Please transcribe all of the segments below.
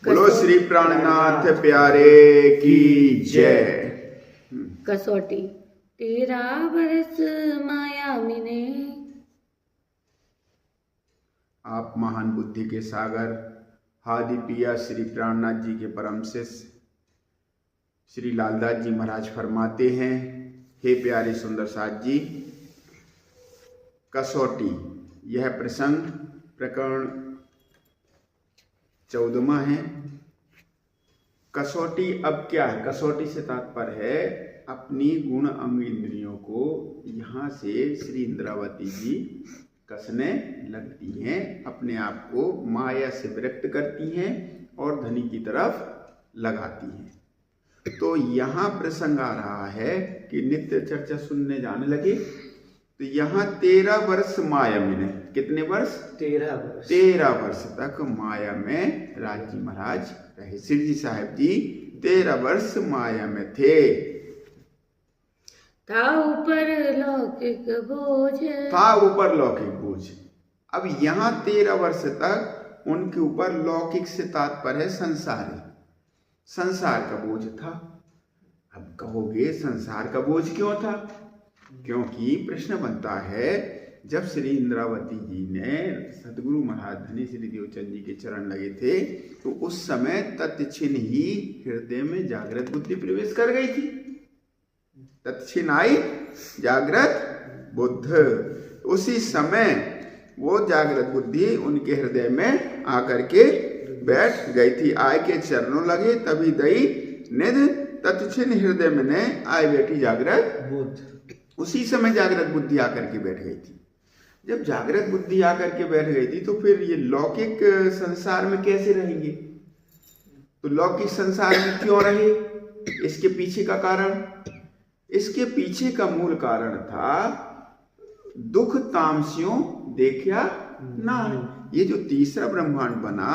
बोलो श्री प्राणनाथ प्यारे की जय। कसौटी 13 बरस माया मिने। आप महान बुद्धि के सागर हादि पिया श्री प्राणनाथ जी के परम शिष्य श्री लालदास जी महाराज फरमाते हैं, हे प्यारे सुंदर साथ जी, कसौटी यह प्रसंग प्रकरण 14वां है। कसौटी अब क्या है? कसौटी से तात्पर्य है अपनी गुण अंग इंद्रियों को यहाँ से श्री इंद्रावती जी कसने लगती हैं, अपने आप को माया से विरक्त करती हैं और धनी की तरफ लगाती हैं। तो यहाँ प्रसंग आ रहा है कि नित्य चर्चा सुनने जाने लगे। तो यहाँ 13 वर्ष माया में, कितने वर्ष? 13 वर्ष तक माया में राजी महाराज रहे। शिवजी साहब जी 13 वर्ष माया में थे। था ऊपर लौकिक बोझ। अब यहाँ 13 वर्ष तक उनके ऊपर लौकिक से तात्पर्य है संसार का बोझ था। अब कहोगे संसार का बोझ क्यों था? क्योंकि प्रश्न बनता है, जब श्री इंद्रावती जी ने सदगुरु महाराज धनी श्री देवचंद जी के चरण लगे थे तो उस समय तत्क्षण ही हृदय में जागृत बुद्धि प्रवेश कर गई थी। तत्क्षण आई जागृत बुद्ध। उसी समय वो जागृत बुद्धि उनके हृदय में आकर के बैठ गई थी। आय के चरणों लगे तभी दई निध तत्क्षण हृदय में ने आय बैठी जागृत बुद्ध। उसी समय जागृत बुद्धि आकर के बैठ गई थी। जब जागृत बुद्धि आकर के बैठ गई थी तो फिर ये लौकिक संसार में कैसे रहेंगे? तो लौकिक संसार में क्यों रहे? इसके पीछे का कारण, इसके पीछे का मूल कारण था दुख तामसियों देखा ना। ये जो तीसरा ब्रह्मांड बना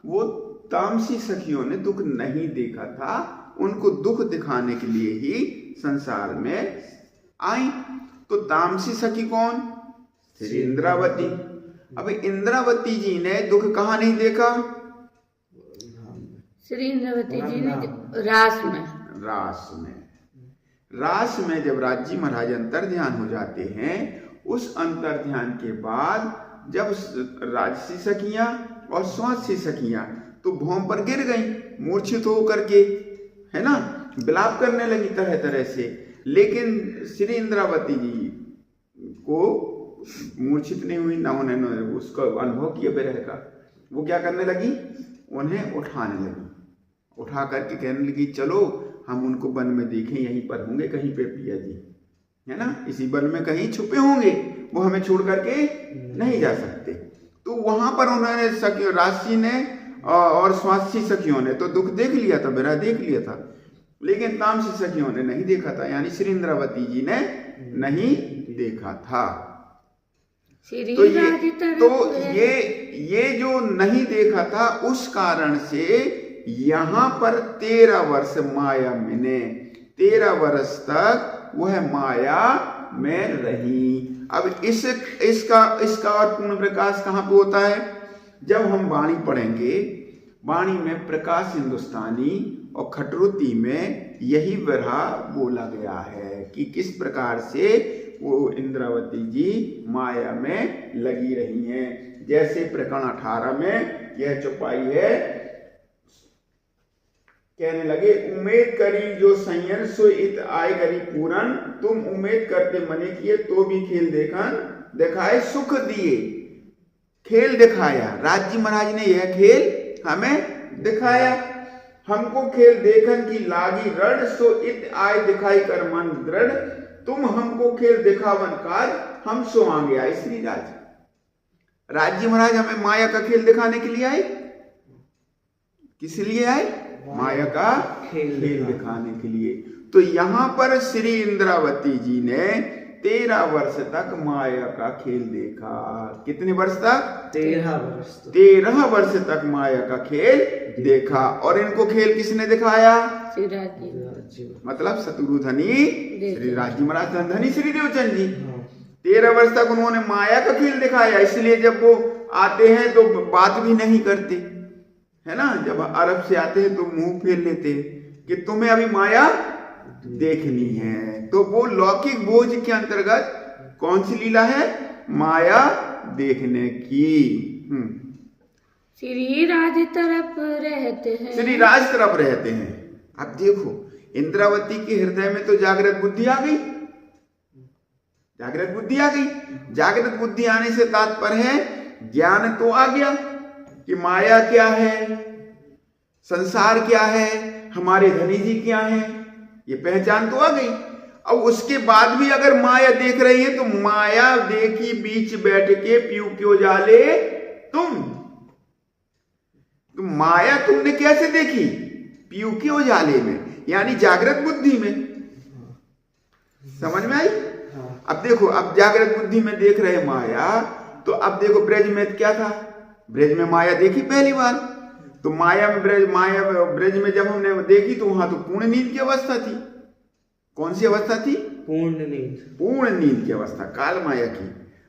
वो तामसी सखियों ने दुख नहीं देखा था, उनको दुख दिखाने के लिए ही संसार में आई। तो तामसी सखी कौन? श्री इंद्रावती। अब इंद्रावती जी ने दुख कहाँ नहीं देखा? श्री इंद्रावती जी ने रास में जब राज जी महाराज अंतर ध्यान हो जाते हैं, उस अंतर ध्यान के बाद जब राजसी सखियां और स्वासी सखियां तो भौम पर गिर गई मूर्छित होकर के, है ना, विलाप करने लगी तरह तरह से। लेकिन श्री इंद्रावती जी को मूर्छित नहीं हुई, ना उन्होंने उसका अनुभव किया विरह का। वो क्या करने लगी? उन्हें उठाने लगी, उठा करके कहने लगी चलो हम उनको वन में देखें, यहीं पर होंगे कहीं पे पिया जी, है ना, इसी वन में कहीं छुपे होंगे, वो हमें छोड़ करके नहीं जा सकते। तो वहां पर उन्होंने सखियों, राशि ने और स्वासी सखियों ने तो दुख देख लिया था, विरह देख लिया था, लेकिन तामसी सखियों ने नहीं देखा था, यानी श्री इंद्रावती जी ने नहीं देखा था। तो ये जो नहीं देखा था उस कारण से यहाँ पर 13 वर्ष माया मिने, 13 वर्ष तक वह माया में रही। अब इसका और पूर्ण प्रकाश कहाँ पे होता है? जब हम वाणी पढ़ेंगे, वाणी में प्रकाश हिंदुस्तानी और खटरुति में यही विरह बोला गया है कि किस प्रकार से वो इंद्रावती जी माया में लगी रही हैं। जैसे प्रकरण 18 में यह चौपाई है, कहने लगे उम्मीद करी जो संयन सो इत आय करी पूरन, तुम उम्मीद करते मने किए तो भी खेल दिखाए सुख दिए। खेल दिखाया, राज जी महाराज ने यह खेल हमें दिखाया। हमको खेल देखन की लागी रड़, सो इत आय दिखाई कर मन दृढ़, तुम हमको खेल दिखावन काज, हम सो आगे आए श्री राज जी महाराज हमें माया का खेल दिखाने के लिए आए। किस लिए आए? माया का खेल दिखाने के लिए। तो यहाँ पर श्री इंद्रावती जी ने 13 वर्ष तक माया का खेल देखा। कितने वर्ष तक? 13 वर्ष तक माया का खेल देखा। और इनको खेल किसने दिखाया? मतलब सतगुरु धनी श्री राज जी महाराज धनी श्री देवचंद जी। 13 वर्ष तक उन्होंने माया का खेल दिखाया, इसलिए जब वो आते हैं तो बात भी नहीं करते, है ना, जब अरब से आते हैं तो मुंह फेर लेते हैं कि तुम्हें अभी माया देखनी है। तो वो लौकिक बोझ के अंतर्गत कौन सी लीला है? माया देखने की। श्री राज तरफ रहते हैं, श्री राज तरफ रहते हैं। अब देखो इंद्रावती के हृदय में तो जागृत बुद्धि आ गई, जागृत बुद्धि आ गई। जागृत बुद्धि आने से तात्पर्य है ज्ञान तो आ गया कि माया क्या है, संसार क्या है, हमारे धनी जी क्या है, ये पहचान तो आ गई। अब उसके बाद भी अगर माया देख रही है तो माया देखी बीच बैठ के पीऊ क्यों जाले तुम। तो माया तुमने कैसे देखी? पीऊ के उजाले में, यानी जागृत बुद्धि में। समझ में आई? अब देखो, अब जागृत बुद्धि में देख रहे माया, तो अब देखो ब्रज में क्या था? ब्रज में माया देखी पहली बार, तो माया में ब्रज में जब हमने देखी तो वहां तो पूर्ण नींद की अवस्था थी। कौन सी अवस्था थी? पूर्ण नींद, पूर्ण नींद की अवस्था, काल माया की।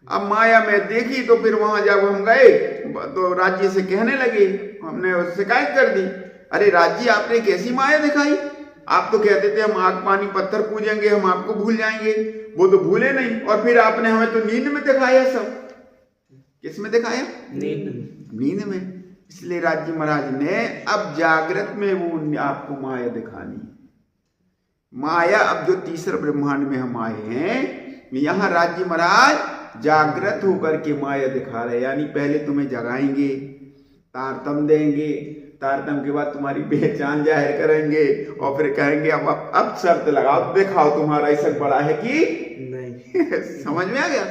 अब माया में देखी तो फिर वहां जब हम गए तो राज्य से कहने लगे, हमने शिकायत कर दी, अरे राज्य आपने कैसी माया दिखाई? आप तो कहते थे हम आग पानी पत्थर पूजेंगे, हम आपको भूल जाएंगे। वो तो भूले नहीं, और फिर आपने हमें तो नींद में दिखाया सब। किस में दिखाया? नींद में। इसलिए राज्य महाराज ने अब जागृत में वो आपको माया दिखानी। माया अब जो तीसरे ब्रह्मांड में हम आए हैं, यहां राज्य महाराज जागृत होकर के माया दिखा रहे, यानी पहले तुम्हें जगाएंगे, तारतम देंगे, तारतम के बाद तुम्हारी पहचान जाहिर करेंगे, और फिर कहेंगे अब शर्त लगाओ, दिखाओ तुम्हारा ऐसा बड़ा है कि नहीं। समझ में आ गया?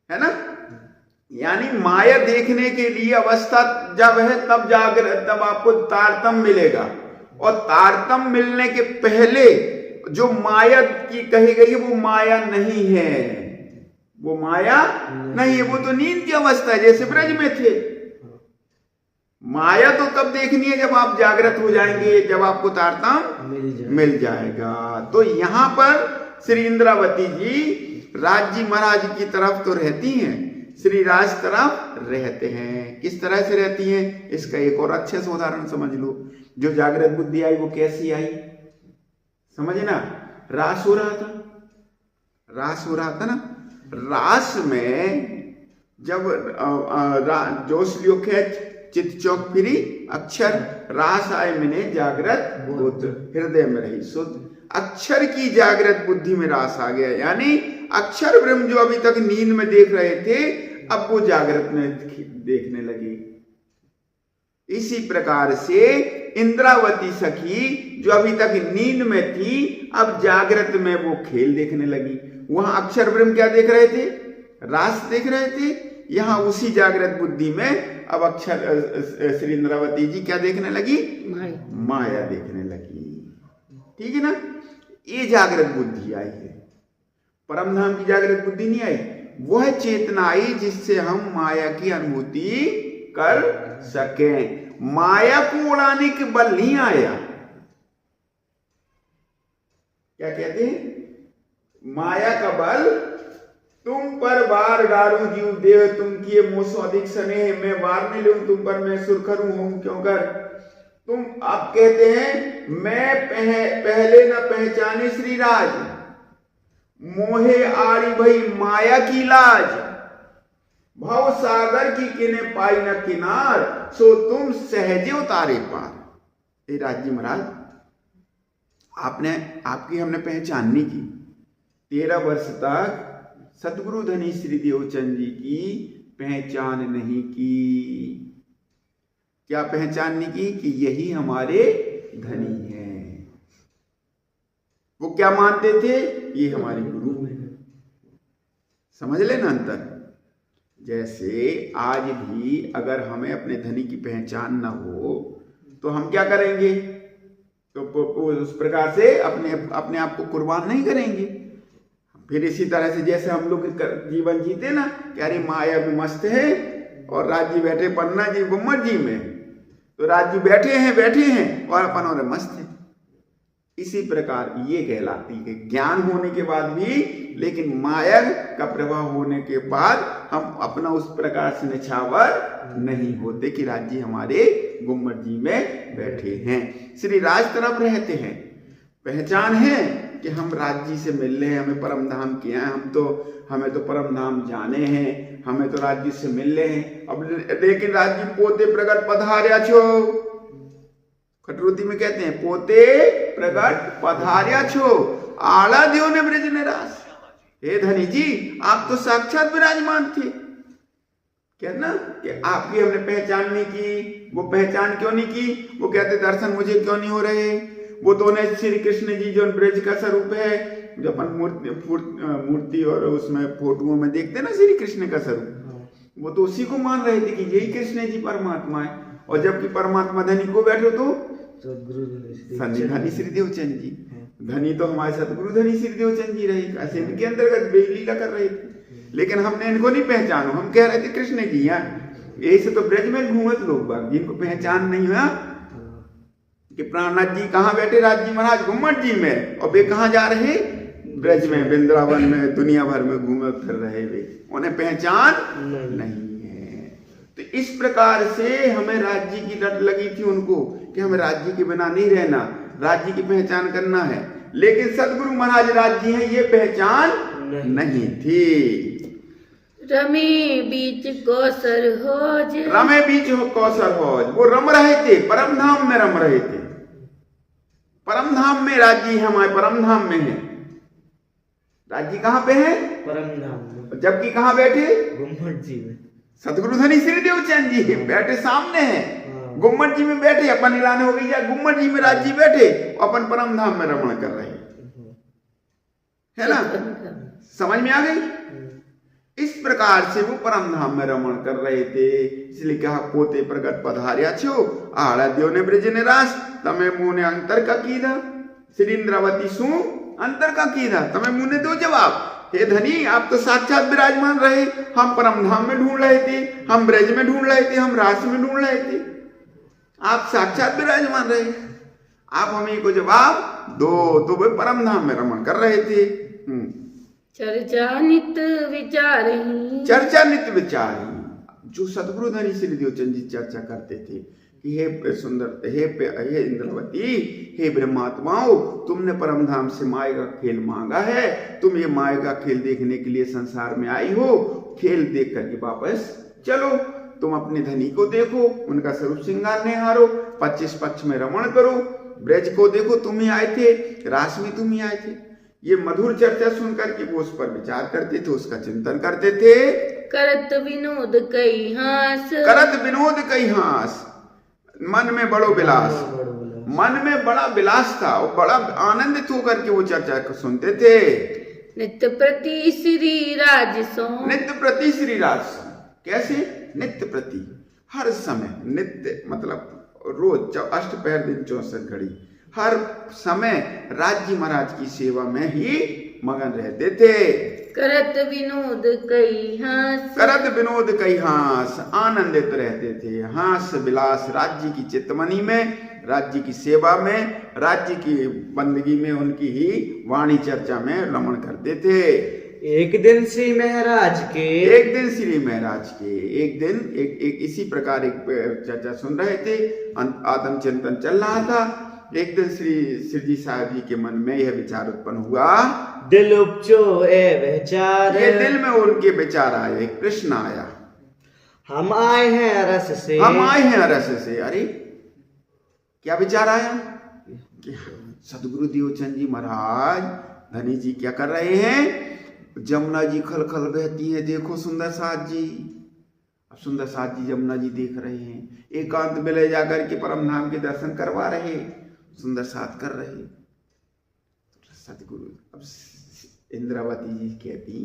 है ना? यानी माया देखने के लिए अवस्था जब है तब जागृत, तब आपको तारतम मिलेगा। और तारतम मिलने के पहले जो माया की कही गई है वो माया नहीं है, वो माया नहीं है, वो तो नींद की अवस्था है, जैसे ब्रज में थे। माया तो तब देखनी है जब आप जागृत हो जाएंगे, जब आपको तारतम मिल जाएगा। तो यहां पर श्री इंद्रावती जी राज्य महाराज की तरफ तो रहती हैं, श्री राज तरफ रहते हैं। किस तरह से रहती हैं, इसका एक और अच्छे से उदाहरण समझ लो। जो जागृत बुद्धि आई वो कैसी आई, समझे ना? रास हो रहा था, रास हो रहा था ना। रास में जब जोश लियो खेच चित चौक फिरी अक्षर, रास आए मैंने जागृत बुद्ध, हृदय में रही शुद्ध। अक्षर की जागृत बुद्धि में रास आ गया, यानी अक्षर ब्रह्म जो अभी तक नींद में देख रहे थे अब वो जागृत में देखने लगे। इसी प्रकार से इंद्रावती सखी जो अभी तक नींद में थी अब जागृत में वो खेल देखने लगी। वहां अक्षर ब्रह्म क्या देख रहे थे? रास देख रहे थे। यहां उसी जागृत बुद्धि में अब अक्षर श्री इंद्रावती जी क्या देखने लगी? माया देखने लगी। ठीक है ना? ये जागृत बुद्धि आई है। परमधाम की जागृत बुद्धि नहीं आई, वह चेतना आई जिससे हम माया की अनुभूति कर सकें। माया को उड़ाने के बल नहीं आया। क्या कहते हैं? माया का बल तुम पर बार डालूं जीव देह, तुम किए मोसो अधिक स्नेह, मैं बार नहीं लूं तुम पर, मैं सुरखरू हूं क्यों कर। तुम आप कहते हैं मैं पहले न पहचाने श्री राज, मोहे आड़ी भई माया की लाज, भव सागर की किने पाई न किनार, सो तुम सहजे उतारे पार। ए राज्य महाराज, आपकी हमने पहचान नहीं की। 13 वर्ष तक सतगुरु धनी श्री देवचंद जी की पहचान नहीं की। क्या पहचान नहीं की? कि यही हमारे धनी हैं। वो क्या मानते थे? ये हमारे गुरु हैं। समझ लेना अंतर। जैसे आज भी अगर हमें अपने धनी की पहचान न हो तो हम क्या करेंगे? तो उस प्रकार से अपने आप को कुर्बान नहीं करेंगे। फिर इसी तरह से जैसे हम लोग जीवन जीते ना कि अरे माया भी मस्त है और राज्य बैठे पन्ना जी गुम्मट जी में, तो राज्य बैठे हैं और अपन और मस्त है। इसी प्रकार ये कहलाती है ज्ञान होने के बाद भी, लेकिन माया का प्रभाव होने के बाद हम अपना उस प्रकार से निछावर नहीं होते कि राज्य हमारे गुम्मट जी में बैठे हैं। श्री राज तरफ रहते हैं, पहचान है कि हम राज्य से मिल रहे हैं, हमें परम धाम किया है, हमें तो परम धाम जाने हैं, हमें तो राज्य से मिल रहे हैं। अब लेकिन राज्य पोते प्रगट पधार्या छो, खटरुति में कहते हैं पोते प्रगट पधार्या छो, आला देव ने ब्रज निराश। हे धनी जी, आप तो साक्षात विराजमान थे। कहना कि आपकी हमने पहचान नहीं की। वो पहचान क्यों नहीं की? वो कहते दर्शन मुझे क्यों नहीं हो रहे? वो तो उन्हें श्री कृष्ण जी जो ब्रज का स्वरूप है, जो अपन मूर्ति और उसमें फोटोओं में देखते ना श्री कृष्ण का स्वरूप, वो तो उसी को मान रहे थे कि यही कृष्ण जी परमात्मा है। और जबकि परमात्मा धनी को बैठो तो धनी श्री देवचंद जी, धनी तो हमारे सतगुरु धनी श्री देवचंद जी रहे, ऐसे इनके अंतर्गत लीला कर रहे थे। लेकिन हमने इनको नहीं पहचानो, हम कह रहे थे कृष्ण जी यहाँ। ऐसे तो ब्रज में घूमत लोग बाग जिनको पहचान नहीं हुआ कि प्राणनाथ जी कहाँ बैठे, राज जी महाराज गुम्मट जी में, और वे कहाँ जा रहे? ब्रज में, वृंदावन में, दुनिया भर में घूमे फिर रहे, वे उन्हें पहचान नहीं है। तो इस प्रकार से हमें राज्य की रट लगी थी उनको कि हमें राज्य के बिना नहीं रहना, राज्य की पहचान करना है। लेकिन सदगुरु महाराज राज्य है ये पहचान नहीं थी। रमे बीच कौसर होज, रमे बीच हो कौसर होज, वो रम रहे थे, परम धाम में रम रहे थे। परम धाम में राज्य है, हमारे परम धाम में है। राज्य कहाँ पे है? परम धाम में। जबकि कहाँ बैठे? गुम्मट जी में। सतगुरु धनी श्री देवचंद जी बैठे सामने हैं, गुम्मट जी में बैठे। अपन इलाने हो गई या गुम्मट जी में राज्य बैठे, अपन परम धाम में रमण कर रहे है ना? समझ में आ गई? इस प्रकार से वो परम धाम में रमण कर रहे थे। इसलिए कहा पोते प्रगट पधार्या छो, आड़ा देव ने ब्रज निराश, तमे मुंह ने अंतर का कीधा। श्री इंद्रावती सु अंतर का कीधा, तमे मुंह ने दो जवाब। हे धनी, आप तो साक्षात विराजमान रहे, हम परम धाम में ढूंढ रहे थे, हम ब्रज में ढूंढ रहे थे, हम रास में ढूंढ रहे थे। आप साक्षात विराजमान रहे, आप हमें को जवाब दो। तो वे परम धाम में रमण कर रहे थे। चर्चा नित विचारही, चर्चा नित विचारही, जो सदगुरु धनी श्री देवचंद जी चर्चा करते थे कि हे सुंदर, हे इंद्रावती, हे ब्रह्मात्माओं, तुमने परम धाम से माया का खेल मांगा है, तुम ये माया का खेल देखने के लिए संसार में आई हो, खेल देख करके वापस चलो। तुम अपने धनी को देखो, उनका स्वरूप श्रृंगार निहारो, 25 पक्ष में रमण करो, ब्रज को देखो, तुम ही आए थे, रास में तुम ही आए थे। ये मधुर चर्चा सुनकर के वो उस पर विचार करते थे, उसका चिंतन करते थे। करत विनोद कई हास, करत विनोद कई हास, मन में बड़ो विलास, मन में बड़ा विलास था, वो बड़ा आनंदित होकर के वो चर्चा को सुनते थे। नित्य प्रति श्री राज सो, नित्य प्रति श्री राज सो, कैसे? नित्य प्रति, हर समय, नित्य मतलब रोज, अष्टपहर दिन 64 घड़ी, हर समय राज्य महाराज की सेवा में ही मगन रहते थे। करत विनोद कई हास, करत विनोद कई हास, आनंदित रहते थे, हास विलास राज्य की चितमनी में, राज्य की सेवा में, राज्य की बंदगी में, उनकी ही वाणी चर्चा में रमण करते थे। एक दिन श्री महाराज के, एक दिन श्री महाराज के, एक दिन एक इसी प्रकार एक चर्चा सुन रहे थे, आत्म चिंतन चल रहा था। एक दिन श्री जी साहब जी के मन में यह विचार उत्पन्न हुआ, दिल उपजो ए विचार, ये दिल में उनके विचार आए, एक प्रश्न आया, हम आए हैं अरस से, हम आए हैं अरस से। अरे क्या विचार आया कि सदगुरु देवचंद जी महाराज धनी जी क्या कर रहे हैं? जमुना जी खल खल बहती है, देखो सुंदर साथ जी। अब सुंदर साथ जी जमुना जी देख रहे हैं, एकांत में ले जाकर के परम धाम के दर्शन करवा रहे, सुंदर साथ कर रहे। सतगुरु अब इंद्रावती जी कहती,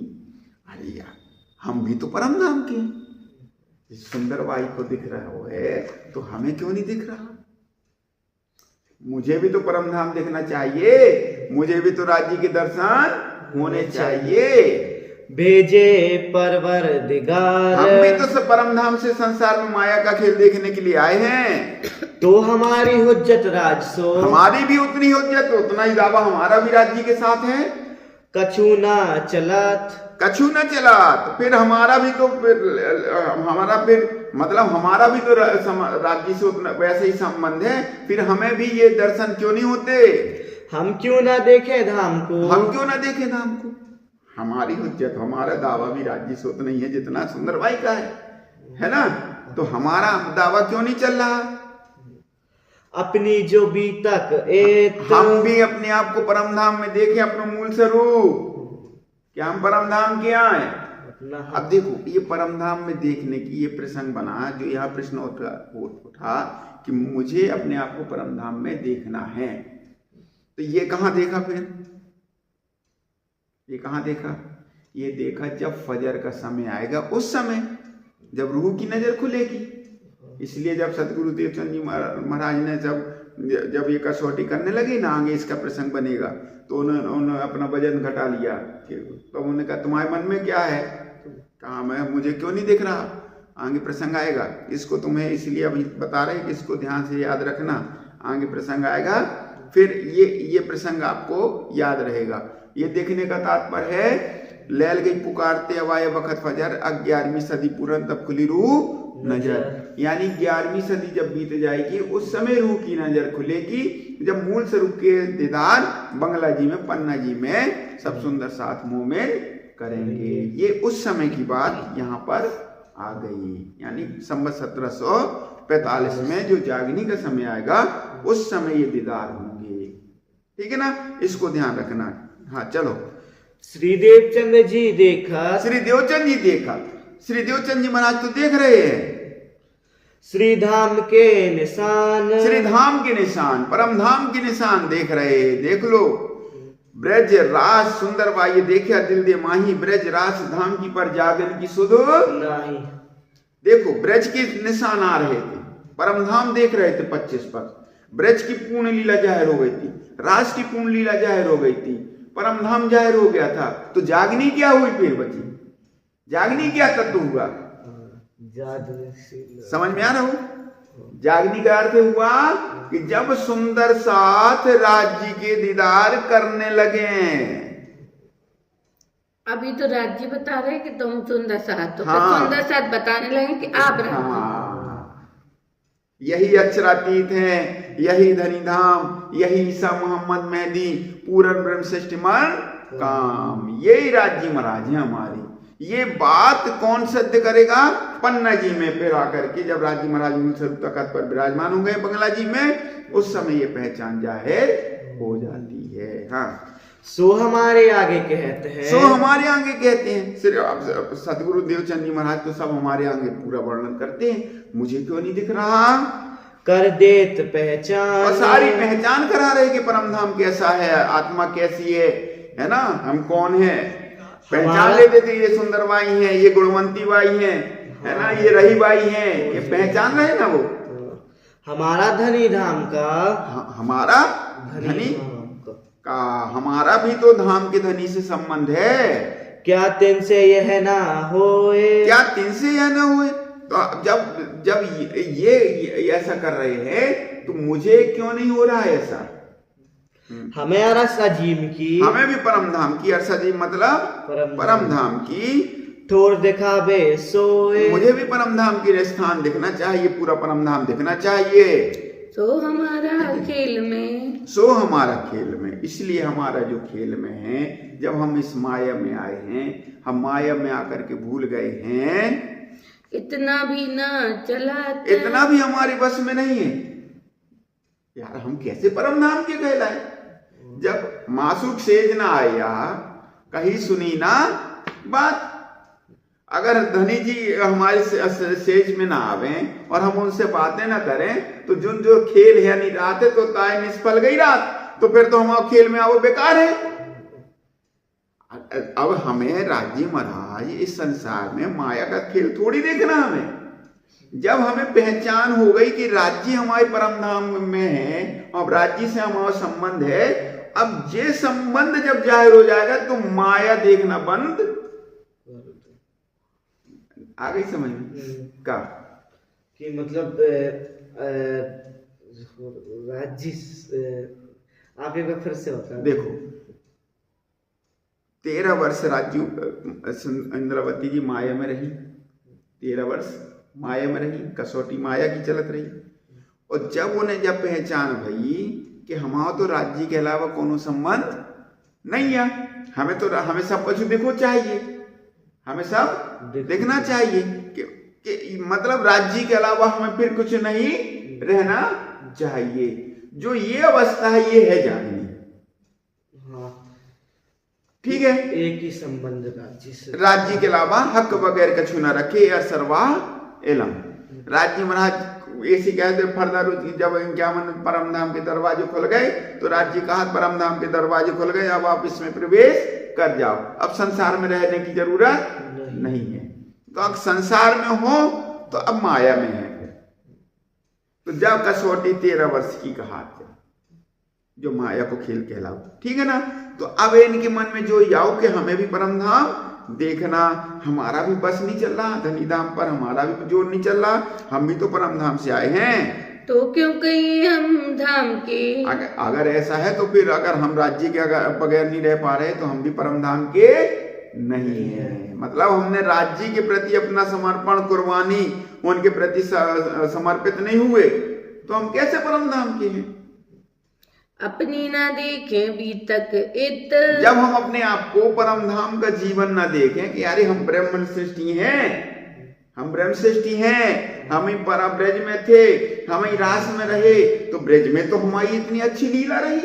अरे यार हम भी तो परम धाम के, इस सुंदर बाई को दिख रहा है तो हमें क्यों नहीं दिख रहा? मुझे भी तो परम धाम देखना चाहिए, मुझे भी तो राज्य के दर्शन होने चाहिए। भेजे परवर दिगार, हम भी तो सब परम धाम से संसार में माया का खेल देखने के लिए आए हैं। तो हमारी हुज्जत राज सो, हमारी भी उतनी हुज्जत, उतना ही दावा हमारा भी राज्य के साथ है। कछु ना चलत। कछु न चला, तो फिर हमारा भी तो मतलब हमारा भी तो राज्य से उतना वैसे ही संबंध है, फिर हमें भी ये दर्शन क्यों नहीं होते? हम क्यों ना देखे धाम को। हम क्यों ना देखे धाम को? हमारी हुज्जत, हमारा दावा भी राज्य से उतना ही है जितना सुंदर बाई का है ना? तो हमारा दावा क्यों नहीं चल रहा? अपनी जो बीतक एत। हम भी अपने आप को परम धाम में देखें, अपना मूल स्वरूप। क्या हम परम धाम के आए? अब देखो, ये परम धाम में देखने की ये प्रसंग बना, जो यहाँ प्रश्न उठा कि मुझे अपने आप को परम धाम में देखना है, तो ये कहाँ देखा? फिर ये कहाँ देखा? ये देखा जब फजर का समय आएगा, उस समय जब रूह की नजर खुलेगी। इसलिए जब सतगुरु देवचंद जी महाराज ने जब ये कसौटी करने लगे ना, आगे इसका प्रसंग बनेगा, तो उन्होंने अपना वजन घटा लिया। तो उन्होंने कहा तुम्हारे मन में क्या है? कहा मैं, मुझे क्यों नहीं दिख रहा? आगे प्रसंग आएगा, इसको तुम्हें इसलिए अभी बता रहे कि इसको ध्यान से याद रखना, आगे प्रसंग आएगा, फिर ये प्रसंग आपको याद रहेगा। ये देखने का तात्पर्य है, लैल गई पुकारते अवाय वक्त फजर, 11वीं सदी पूरन तब खुली रूह नजर। यानी 11वीं सदी जब बीत जाएगी, उस समय रूह की नजर खुलेगी, जब मूल स्वरूप के दीदार बंगला जी में, पन्ना जी में सब सुंदर साथ मोमेन करेंगे। ये उस समय की बात यहाँ पर आ गई। यानी संवत 1745 में जो जागनी का समय आएगा, उस समय ये दीदार होंगे। ठीक है ना? इसको ध्यान रखना। हाँ चलो। श्री देवचंद जी देखा। श्री देवचंद जी देखा। श्री देवचंद जी महाराज तो देख रहे हैं श्री धाम के निशान। श्री धाम के निशान, परम धाम के निशान देख रहे हैं। देख लो, ब्रज रास सुंदर बाई देखा दिल दे माही, ब्रज रास धाम की पर जागन की सुध नहीं। देखो, ब्रज के निशान आ रहे थे, परम धाम देख रहे थे 25 पक्ष, ब्रज की पूर्ण लीला जाहिर हो गई थी, रास की पूर्ण लीला जाहिर हो गई थी, परम धाम जाहिर हो गया था। तो जागनी क्या हुई? फिर बची जागनी क्या तत्व हुआ? समझ में आ रहा हो? जागनी का अर्थ हुआ कि जब सुंदर साथ राज्य के दीदार करने लगे। अभी तो राज्य बता रहे कि तुम सुंदर साथ, तो हाँ। सुंदर साथ बताने लगे कि आप राज्य। हाँ, यही अक्षरातीत है, यही धनी धाम, यही ईसा मोहम्मद मेहदी, पूरन ब्रह्म सृष्टि मन काम, यही राज्य महाराज है हमारी। ये बात कौन सिद्ध करेगा? पन्ना जी में फिर आकर के जब राज्य महाराज मूल स्वरूप तखत पर विराजमान हो गए बंगला जी में, उस समय ये पहचान जाहिर हो जाती है। हाँ, सो हमारे आगे कहते हैं। सो हमारे आगे कहते हैं। सिर्फ सतगुरु देवचंद जी महाराज तो सब हमारे आगे पूरा वर्णन करते हैं, मुझे क्यों नहीं दिख रहा? कर देत पहचान। और सारी पहचान करा रहे कि परम धाम कैसा है, आत्मा कैसी है ना, हम कौन है, पहचान ले देते। ये सुंदर बाई है, ये गुणवंती बाई है ना, ये रही बाई है, ये पहचान रहे ना वो। हमारा धनी धाम का। हमारा धनी का, हमारा भी तो धाम के धनी से संबंध है। क्या तिन से यह ना होए? क्या तिन से यह ना हुए? तो जब ये ऐसा कर रहे हैं, तो मुझे क्यों नहीं हो रहा है ऐसा? हमें अरस अजीम की। हमें भी परम धाम की, अरस अजीम मतलब परम धाम की ठोर दिखावे सोए। मुझे भी परम धाम की स्थान दिखना चाहिए, पूरा परम धाम दिखना चाहिए। सो हमारा खेल में। सो हमारा खेल में, इसलिए हमारा जो खेल में है, जब हम इस माया में आए हैं, हम माया में आकर के भूल गए हैं, इतना भी ना चला, इतना भी हमारे बस में नहीं है। यार हम कैसे परम धाम के कहलाए? जब मासूक सेज ना आया, कहीं सुनी ना बात। अगर धनी जी हमारे सेज में ना आवे और हम उनसे बातें ना करें, तो जो खेल है नहीं रात है, तो ताय निष्फल गई रात, तो फिर तो हम खेल में आओ बेकार है। अब हमें राज्य महाराज इस संसार में माया का खेल थोड़ी देखना। हमें जब हमें पहचान हो गई कि राज्य हमारे परम धाम में है और राज्य से हमारा संबंध है, अब ये संबंध जब जाहिर हो जाएगा, तो माया देखना बंद। आ गई समझ में का? कि मतलब राज्य। आप एक बार फिर से बता। देखो, 13 वर्ष राज्य इंद्रावती जी माया में रही, 13 वर्ष माया में रही, कसौटी माया की चलत रही। और जब उन्हें जब पहचान भई कि हमारा तो राज्य के अलावा कोनो संबंध नहीं है, हमें सब कुछ देखो चाहिए, हमें सब देखना चाहिए कि मतलब राज्य के अलावा हमें फिर कुछ नहीं रहना चाहिए। जो ये अवस्था है ये है जाननी। ठीक है, एक ही संबंध राज्य के अलावा हक वगैरह कछु न रखे या सर्वा एलम। राज्य महाराज ऐसी कहते फरदार जब क्या मन परम धाम के दरवाजे खुल गए तो राज्य कहा परम धाम के दरवाजे खुल गए, अब आप इसमें प्रवेश कर जाओ, अब संसार में रहने की जरूरत नहीं है। तो अब संसार में हो तो अब माया में है। तो जब कसौटी 13 वर्ष की कहा जो माया को खेल कहलाओ, ठीक है ना। तो अब इनके मन में जो आओ कि हमें भी परम धाम देखना, हमारा भी बस नहीं चल रहा, धनी धाम पर हमारा भी जोर नहीं चल रहा, हम भी तो परम धाम से आए हैं, तो क्यों कहिए हम धाम के। अगर ऐसा है तो फिर अगर हम राज्य के बगैर नहीं रह पा रहे तो हम भी परम धाम के नहीं है। मतलब हमने राज्य के प्रति अपना समर्पण कुर्बानी उनके प्रति समर्पित नहीं हुए तो हम कैसे परम धाम के हैं। अपनी ना देखें भी तक इत, जब हम अपने आप को परम धाम का जीवन ना देखें कि यार हम ब्रह्म सृष्टि हैं, हम ब्रह्म सृष्टि हैं, हम ही पर ब्रज में थे, हम ही रास में रहे, तो ब्रज में तो हमारी इतनी अच्छी लीला रही,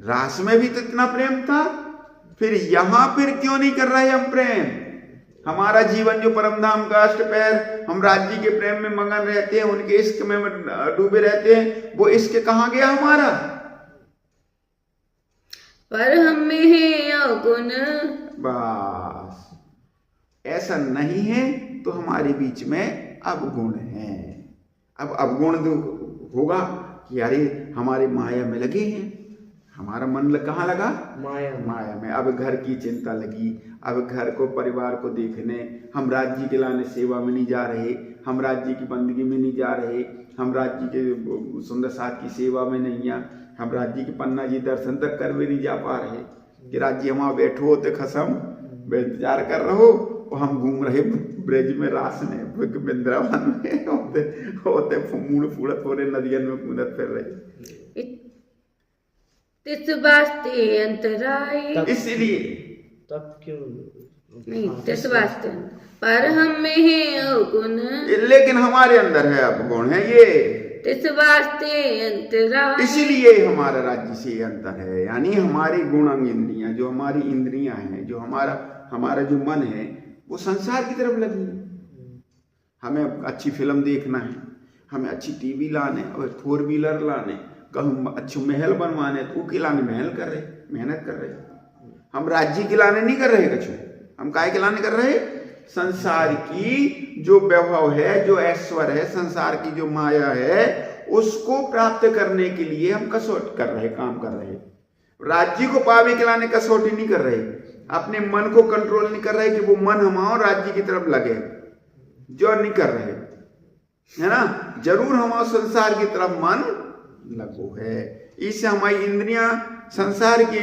रास में भी तो इतना प्रेम था, फिर यहां फिर क्यों नहीं कर रहे हम प्रेम। हमारा जीवन जो परम धाम का अष्टपैर हम राज्य के प्रेम में मगन रहते हैं, उनके इश्क में डूबे रहते हैं, वो इश्क कहाँ गया हमारा। पर हम में है अवगुण, बस ऐसा नहीं है तो हमारे बीच में अवगुण है। अब अवगुण होगा कि अरे हमारे माया में लगे हैं, हमारा मन कहाँ लगा, माया में। अब घर की चिंता लगी, अब घर को परिवार को देखने, हम राज्य के लाने सेवा में नहीं जा रहे, हम राज्य की बंदगी में नहीं जा रहे, हम राज्य के सुंदर साथ की सेवा में नहीं है, हम राज्य के पन्ना जी दर्शन तक कर भी नहीं जा पा रहे कि राज्य वहां बैठो होते खसम इंतजार कर रहो और हम घूम रहे ब्रज में, रास में, वृंदावन में होते मूड फूड़त हो रहे, नदियन में कूदत फिर रहे। तिस वास्ते अंतराय, इसलिए तब क्यों नहीं तिस वास्ते, पर हम में है अवगुण, लेकिन हमारे अंदर है अवगुण है ये, तिस वास्ते अंतराय, इसीलिए हमारा राज्य से अंतर है। यानी हमारी गुणांग इंद्रियां, जो हमारी इंद्रियां हैं, जो हमारा जो मन है वो संसार की तरफ लगी है। हमें अच्छी फिल्म देखना है, हमें अच्छी टीवी लाने और 4 व्हीलर लाने, कहूँ अच्छे महल बनवाने, तो के लाने महल कर रहे, मेहनत कर रहे। हम राज्य के लाने नहीं कर रहे कछु, हम काय के लाने कर रहे, संसार की जो वैभव है, जो ऐश्वर्य है, संसार की जो माया है, उसको प्राप्त करने के लिए हम कसौटी कर रहे, काम कर रहे। राज्य को पावे के लाने कसौटी नहीं कर रहे, अपने मन को कंट्रोल नहीं कर रहे कि वो मन हमारा राज्य की तरफ लगे, जो नहीं कर रहे है ना। जरूर हमारा संसार की तरफ मन लगो है, इससे हमारी इंद्रियां संसार के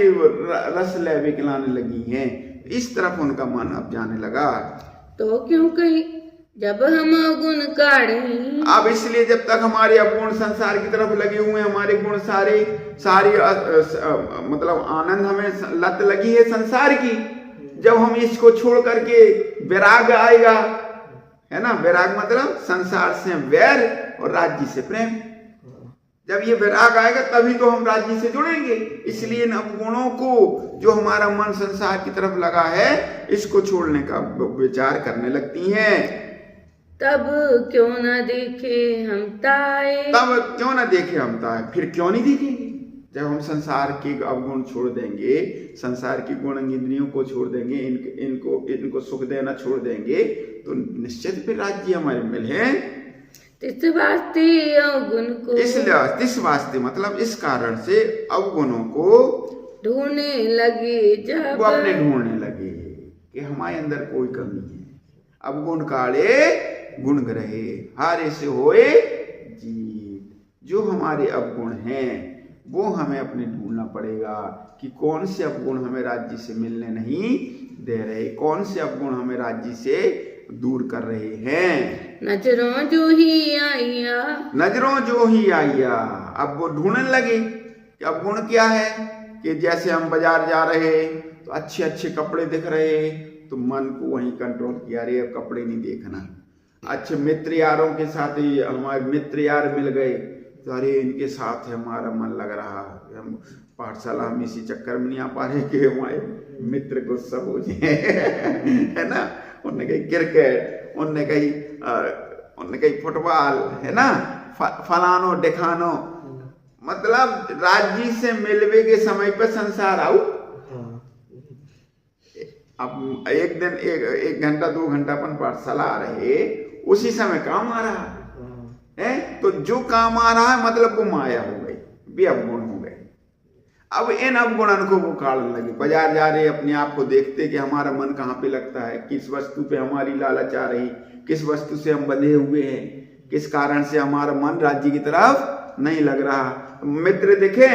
रस लेवे के लाने लगी हैं, इस तरफ उनका मन अब जाने लगा। तो क्यों कही जब हम गुण काढ़े, अब इसलिए जब तक हमारे अवगुण संसार की तरफ लगे हुए हैं, हमारे गुण सारी मतलब आनंद हमें लत लगी है संसार की, जब हम इसको छोड़ करके वैराग आएगा, है ना, वैराग मतलब संसार से वैर और राज्य से प्रेम, जब ये वैराग आएगा तभी तो हम राज्य से जुड़ेंगे। इसलिए इन अवगुणों को जो हमारा मन संसार की तरफ लगा है, इसको छोड़ने का विचार करने लगती हैं। तब क्यों न देखे हम ताए, तब क्यों न देखे हम ताए, फिर क्यों नहीं देखेंगे। जब हम संसार के अवगुण छोड़ देंगे, संसार की गुण इंद्रियों को छोड़ देंगे, इनको सुख देना छोड़ देंगे, तो निश्चित फिर राज्य हमारे मिले। तिस वास्ते अवगुण को, इसलिए तिस वास्ते मतलब इस कारण से अवगुणों को ढूंढने लगे, जब वो अपने ढूंढने लगे कि हमारे अंदर कोई कमी है। अवगुण काढ़े गुण ग्रहे, हारे से होए जीत। जो हमारे अवगुण हैं वो हमें अपने ढूंढना पड़ेगा कि कौन से अवगुण हमें राज्य से मिलने नहीं दे रहे, कौन से अवगुण हमें राज्य से दूर कर रहे हैं। नजरों जो ही आइया, नजरों जो ही आइया। अब वो ढूंढने लगे कि अवगुण क्या है, कि जैसे हम बाजार जा रहे तो अच्छे अच्छे कपड़े दिख रहे तो मन को वहीं कंट्रोल किया, अरे अब कपड़े नहीं देखना। अच्छे मित्र यारों के साथ ही हमारे मित्र यार मिल गए तो अरे इनके साथ हमारा मन लग रहा, हम पाठशाला हम इसी चक्कर में नहीं आ पा रहे कि हमारे मित्र को सब हो जाए है ना। उनने कही क्रिकेट, उनने कही फुटबॉल, है ना, फलानो दिखानो, मतलब राज्य से मिलवे के समय पे संसार आऊ। अब एक दिन एक घंटा 2 घंटा अपन पाठशाला आ रहे, उसी समय काम आ रहा है, तो जो काम आ रहा है मतलब वो माया हो गई, भी अवगुण हो गए। अब इन अवगुणन को वो काढ़ने लगे। बाजार जा रहे अपने आप को देखते कि हमारा मन कहाँ पे लगता है, किस वस्तु पे हमारी लालच आ रही, किस वस्तु से हम बंधे हुए हैं, किस कारण से हमारा मन राज्य की तरफ नहीं लग रहा। मित्र दिखे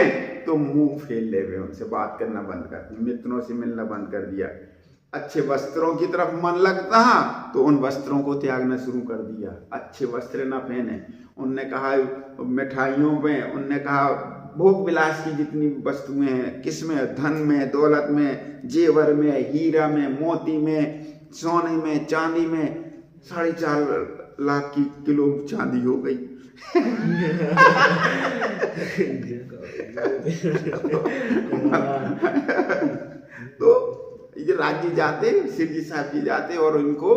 तो मुंह फेर ले, उनसे बात करना बंद कर दिया, मित्रों से मिलना बंद कर दिया। अच्छे वस्त्रों की तरफ मन लगता तो उन वस्त्रों को त्यागना शुरू कर दिया, अच्छे वस्त्र न पहने। उनने कहा मिठाइयों में, उनने कहा भोग विलास की जितनी वस्तुएं हैं, किसमें, धन में, दौलत में, जेवर में, हीरा में, मोती में, सोने में, चांदी में, 4.5 लाख की किलो चांदी हो गई तो ये राज्य जाते, शिव जी साहब जी जाते और उनको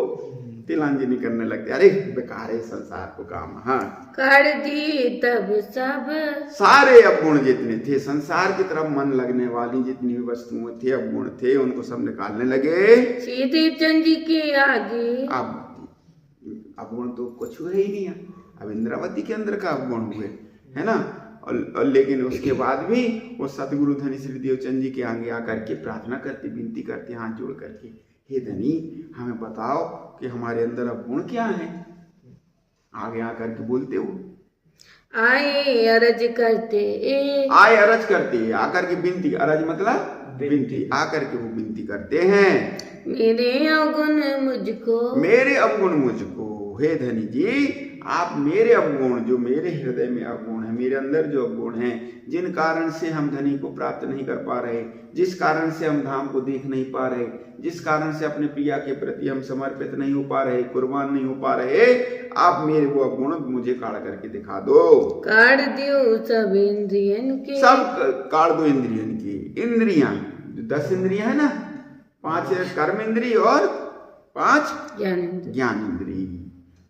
तिलांजलि करने लगते, अरे बेकार है संसार को काम। हाँ, कर दी तब सब सारे अवगुण जितने थे, संसार की तरफ मन लगने वाली जितनी भी वस्तुएं थे, अवगुण थे, उनको सब निकालने लगे सीधे चंद जी के आगे। अब अवगुण तो कुछ हुए ही नहीं है, अब इंद्रावती के अंदर का अवगुण हुए, है ना। और लेकिन उसके बाद भी वो सतगुरु धनी श्री देवचंद जी के आगे आकर के प्रार्थना करते, विनती करते हाथ जोड़ करके, हे धनी हमें बताओ कि हमारे अंदर अब गुण क्या है। आगे आकर के बोलते हो, आए अरज करते, आए अरज करते, आकर के विनती, अरज मतलब विनती, आकर के वो विनती करते हैं, मेरे अवगुण मुझको, मेरे अवगुण मुझको। हे धनी जी आप मेरे अवगुण, जो मेरे हृदय में अवगुण है, मेरे अंदर जो अवगुण है, जिन कारण से हम धनी को प्राप्त नहीं कर पा रहे, जिस कारण से हम धाम को देख नहीं पा रहे, जिस कारण से अपने प्रिया के प्रति हम समर्पित नहीं हो पा रहे, कुर्बान नहीं हो पा रहे, आप मेरे वो अवगुण मुझे काढ़ करके दिखा दो। काढ़ दो सब इंद्रियन के, सब काढ़ दो इंद्रियन की। इंद्रियां 10 इंद्रियां है ना, 5 कर्म इंद्रिय और 5 ज्ञान इंद्रिय।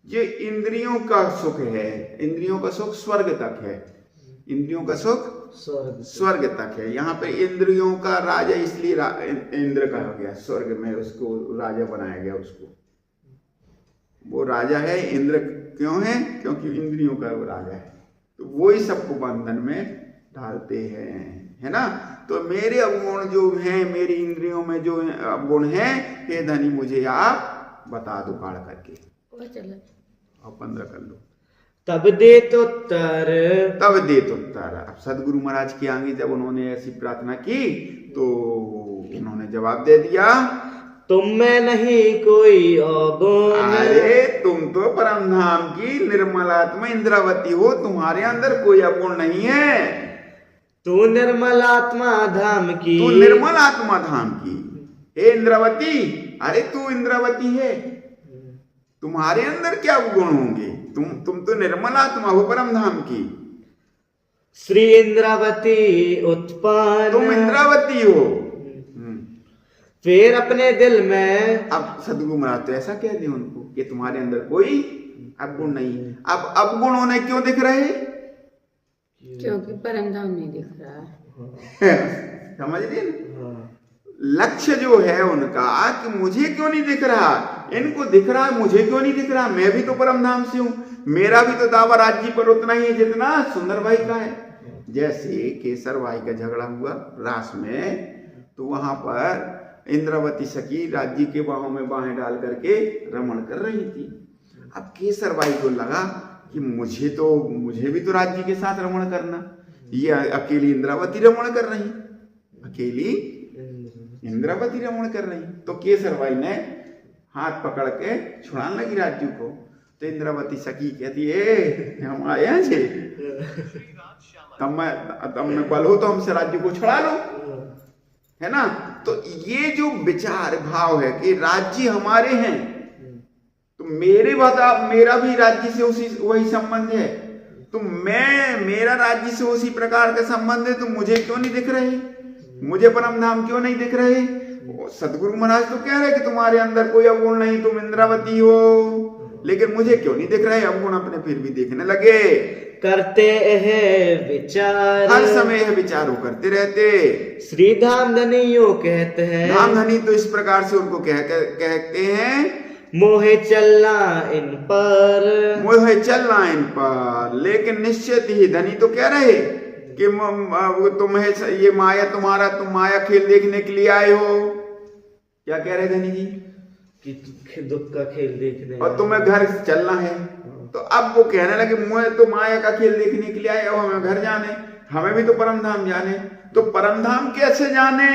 ये इंद्रियों का सुख है, इंद्रियों का सुख स्वर्ग तक है, इंद्रियों का सुख स्वर्ग तक है। यहाँ पे इंद्रियों का राजा इसलिए इंद्र कहा गया, स्वर्ग में उसको राजा बनाया गया, उसको वो राजा है। इंद्र क्यों है? क्योंकि इंद्रियों का वो राजा है, तो वो ही सबको बंधन में डालते हैं, है ना। तो मेरे अवगुण जो हैं, मेरी इंद्रियों में जो अवगुण हैं, हे धनी मुझे आप बता दो काढ़ करके। और 15 कर लो। तब दे तो उत्तर, तब दे तो उत्तर। अब सदगुरु महाराज के आगे जब उन्होंने ऐसी प्रार्थना की तो उन्होंने जवाब दे दिया, तुम में नहीं कोई अवगुण, अरे तुम तो परम धाम की निर्मल आत्मा इंद्रावती हो, तुम्हारे अंदर कोई अवगुण नहीं है। तू निर्मल आत्मा धाम की, तू निर्मल आत्मा धाम की, हे इंद्रावती, अरे तू इंद्रावती है, तुम्हारे अंदर क्या गुण होंगे? तुम तो निर्मल आत्मा हो परम धाम की। श्री इंद्रावती उत्पन्न, तुम इंद्रावती हो। फिर अपने दिल में, अब सदगुरु महाराज तो ऐसा कह दिए उनको कि तुम्हारे अंदर कोई अवगुण नहीं। अब अवगुण होने क्यों दिख रहे? क्योंकि परम धाम नहीं दिख रहा है। समझ रहे? लक्ष्य जो है उनका कि मुझे क्यों नहीं दिख रहा, इनको दिख रहा है, मुझे क्यों नहीं दिख रहा, मैं भी तो परम धाम से हूं, मेरा भी तो दावा राज्य पर उतना ही है जितना सुंदर भाई का है। जैसे केसर भाई का झगड़ा हुआ रास में, तो वहां पर इंद्रावती सखी राज्य के बाहों में बाहें डाल करके रमण कर रही थी। अब केसर भाई को लगा कि मुझे भी तो राज्य के साथ रमण करना, ये अकेली इंद्रावती रमण कर रही, अकेली इंद्रावती रमण कर रही। तो केसर बाई ने हाथ पकड़ के छुड़ाने लगी राज्य को। तो इंद्रावती सखी कहती है हम आया छे तमने बल हो तो हमसे राज्य को छुड़ा लो, है ना। तो ये जो विचार भाव है कि राज्य हमारे हैं, तो मेरा भी राज्य से उसी वही संबंध है, तो मेरा राज्य से उसी प्रकार का संबंध है, तो मुझे क्यों नहीं दिख रहे, मुझे परम धाम क्यों नहीं दिख रहे। सतगुरु महाराज तो कह रहे कि तुम्हारे अंदर कोई अवगुण नहीं, तुम इंद्रावती हो, लेकिन मुझे क्यों नहीं दिख रहे अवगुण, अपने फिर भी देखने लगे। करते हैं विचार, हर समय यह विचारों करते रहते। श्री धाम धनियों कहते हैं, धाम धनी तो इस प्रकार से उनको कहते हैं मोहे चलना इन पर, मोहे चलना इन पर। लेकिन निश्चित ही धनी तो कह रहे कि तुम्हें ये माया तुम्हारा, तुम माया खेल देखने के लिए आए हो। क्या कह रहे धनी जी कि दुख का खेल देखने, और तुम्हें घर चलना है। तो अब वो कहने लगे मुझे तो माया का खेल देखने के लिए आए हो, हमें घर जाने, हमें भी तो परम धाम जाने। तो परम धाम कैसे जाने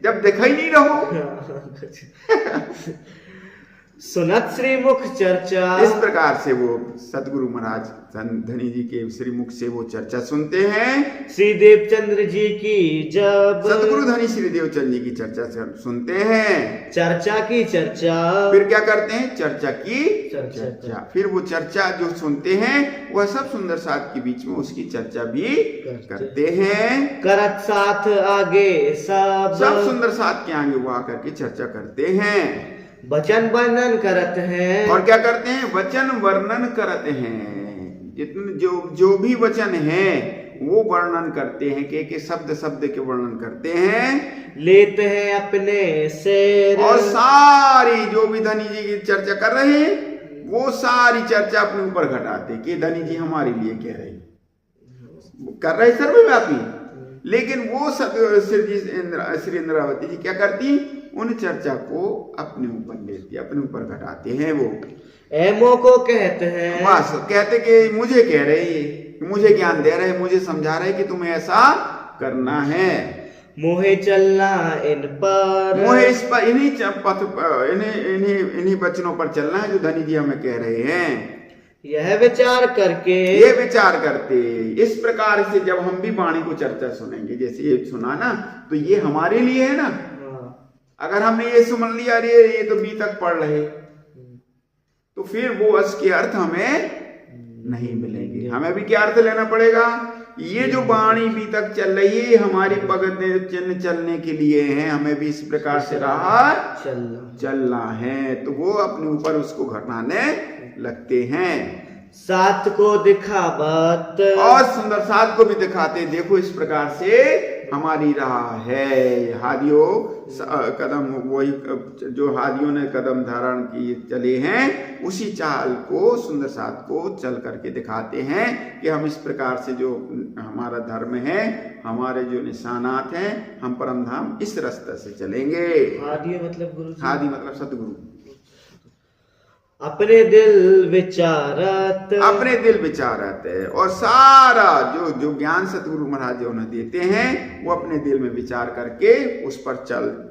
जब देखा ही नहीं रहो। सुनत श्री मुख चर्चा, इस प्रकार से वो सतगुरु महाराज धनी जी के श्री मुख से वो चर्चा सुनते हैं। श्री देवचंद्र जी की जब, सतगुरु धनी श्री देवचंद जी की चर्चा सुनते हैं, चर्चा की चर्चा, फिर क्या करते हैं, चर्चा की चर्चा। फिर वो चर्चा जो सुनते हैं वह सब सुंदर साथ के बीच में उसकी चर्चा भी करते हैं। करत साथ आगे सब सुंदर साथ के आगे वो आकर के चर्चा करते हैं, वचन वर्णन करते हैं। और क्या करते हैं, वचन वर्णन करते हैं। जितने जो भी वचन है वो वर्णन करते हैं, कि शब्द शब्द के वर्णन करते हैं, लेते हैं अपने से। और सारी जो भी धनी जी की चर्चा कर रहे हैं वो सारी चर्चा अपने ऊपर घटाते कि धनी जी हमारे लिए कह रहे कर रहे सर्वव्यापी। लेकिन वो श्री इंद्रावती जी क्या करती, उन चर्चा को अपने ऊपर लेती, अपने ऊपर घटाते हैं। वो एमो को कहते हैं, बस कहते कि मुझे कह रहे, मुझे ज्ञान दे रहे, मुझे समझा रहे कि तुम्हें ऐसा करना है। मोहे चलना इन पर, मोहे इस पर इन्हीं वचनों पर चलना है जो धनी जी हमें कह रहे हैं। यह विचार करके, ये विचार करते इस प्रकार से जब हम भी वाणी को चर्चा सुनेंगे, जैसे ये सुना ना, तो ये हमारे लिए है ना। अगर हमने ये सुन लिया अरे ये तो बी तक पढ़ रहे, तो फिर वो उसके अर्थ हमें नहीं मिलेंगे। हमें भी क्या अर्थ लेना पड़ेगा, ये जो वाणी बी तक चल रही है हमारी पगत चिन्ह चलने के लिए है, हमें भी इस प्रकार से राह चलना है। तो वो अपने ऊपर उसको घटाने लगते हैं। सात को दिखावत, और सुंदर सात को भी दिखाते, देखो इस प्रकार से हमारी राह है। हादियों कदम, वही जो हादियों ने कदम धारण किए चले हैं, उसी चाल को सुंदर सात को चल करके दिखाते हैं कि हम इस प्रकार से जो हमारा धर्म है, हमारे जो निशानात हैं, हम परम धाम इस रास्ते से चलेंगे। हादी मतलब गुरु, हादी मतलब सतगुरु। अपने दिल विचारत, अपने दिल विचारत है, और सारा जो ज्ञान सतगुरु महाराज जो उन्हें देते हैं वो अपने दिल में विचार करके उस पर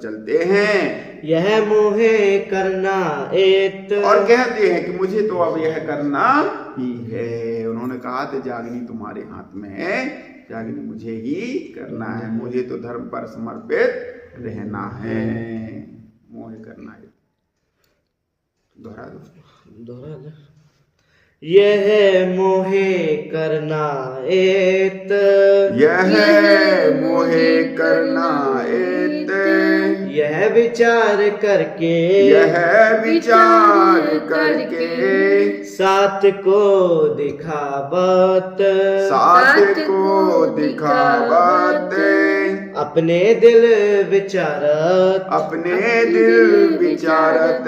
चलते हैं। यह मोहे करना एत, और कहते हैं कि मुझे तो अब यह करना ही है। उन्होंने कहा था जागनी तुम्हारे हाथ में है, जागनी मुझे ही करना है, मुझे तो धर्म पर समर्पित रहना है, मोहे करना है। दोहरा दो। यह मोहे करना एत, यह मोहे करना एत, यह विचार करके, यह विचार करके, सात को दिखावत, सात को दिखावत, अपने दिल विचारत, अपने दिल विचारत,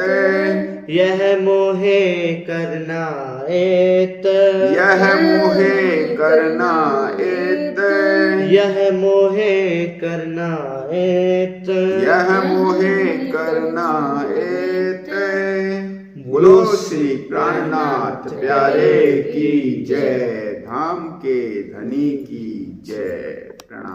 यह मोहे करना एत, यह मोहे करना एत, यह मोहे करना एत, यह मोहे करना एत। बोलो श्री प्राणनाथ प्यारे की जय, धाम के धनी की जय प्रणाम।